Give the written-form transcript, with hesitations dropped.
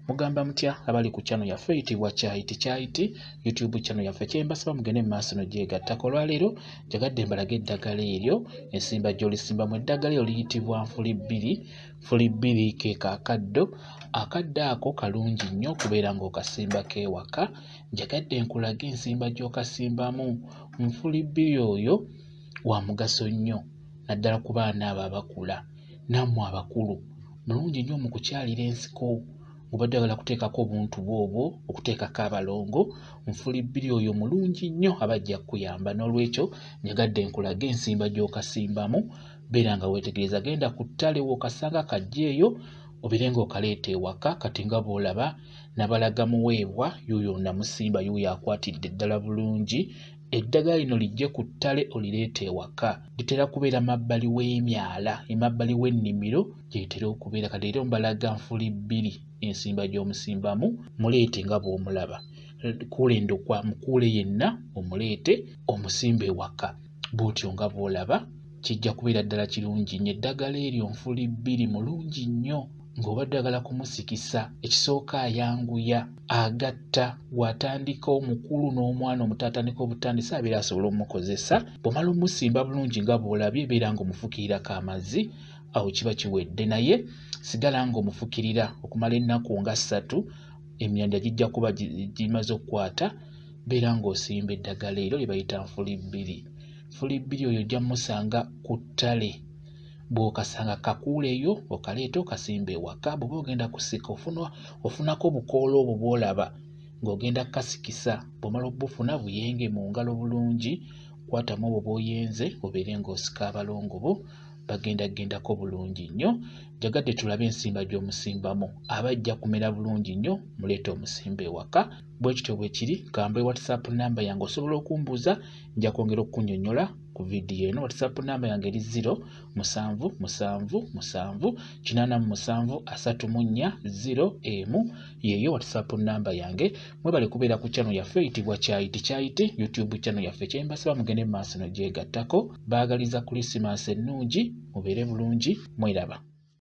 Mugamba mutya abali ku channel yaffe eyitibwa Kyayiti YouTube channel yaffe kyembasaba mugende mu maaso n'ogyegattako. Olwaleero njagadde mbalaga eddagala eryo ensimba gy'olisimbamu. Eddagala eryo liyitibwa nfulibbiri. Nfulibbiri ke kaakaddo. Akaddo ako kalungi nnyo okubeera ng'okasimbako ewaka. Njagadde nkulaga ensimba gy'okasimbamu. Nfulibbiri oyo wa mugaso nnyo naddala ku baana abo abakula nammwe abakulu. Mulungi nnyo mu kukyalira ensiko. Obadde oyagala kuteekako obuntu bwobwo, okuteekako abalongo, nfulibbiri oyo mulungi nnyo abajja kukuyamba. N'olwekyo njagadde nkulaga ensimba gy'okasimbamu. Beera nga weetegereza, genda ku ttale w'okasanga kajja eyo obeere ng'okaleeta ewaka. Kati nga bw'olaba nabalaga muweebwa yuuyo namusimba, yuuyo akwatidde ddala bulungi. Eddagala lino lijje ku ttale olireeta ewaka. Litera kubeera mabbali w'emyala, emabbali w'ennimiro gyetera okubeera. Kati era mbalaga nfulibbiri ensimba gy'omusimbamu, muleete nga bw'omulaba. Kuula endokwa mukuule yenna omuleete omusimba ewaka. Bw'otyo nga bw'olaba kijja kubeera ddala kirungi nnyo. Eddagala eryo nfulibbiri mulungi nnyo. Ng'obadde oyagala kumusikisa, ekisooka ayanguya, agatta, bw'atandika omukulu n'omwana omuto atandika obutandisi abeera asobola omukozesa. Bw'omala omusimba bulungi nga bw'olabye beera ng'omufukirirako amazzi, awo kiba kiwedde. Naye sigala ng'omufukirira okumala ennaku nga 3, emyanda gijja kuba gimaze okukwata. Beera ng'osimba eddagala eryo lye bayita nfulibbiri. Nfulibbiri oyo ojja musanga ku ttale. Bw'okasanga kakuuleyo okaleeta okasimba ewaka. Bw'oba ogenda kusika ofunako obukoola obwo bw'olaba ng'ogenda kukasikisa. Bw'omala obufuna buyenge mu ngalo bulungi, kwatamu obwo bw'oyenze obeere ng'osika abalongo bo bagendagendako bulungi nnyo. Njagadde tulabe ensimba gy'omusimbamu. Abajja kumera bulungi nnyo muleete omusimba ewaka. Bwe kityo bwe kiri. Gamba WhatsApp namba yange osobola okumbuuza, nja kwongera okukunnyonnyola ku vidiyo eno. WhatsApp namba yange eri 077783734 yeeyo WhatsApp namba yange. Mwebale kubeera ku channel yaffe eyitibwa Kyayiti YouTube channel yaffe kyembasaba mugende mu maaso n'ogyegattako. Baagaliza Krismasi ennungi, mubeere bulungi, mweraba.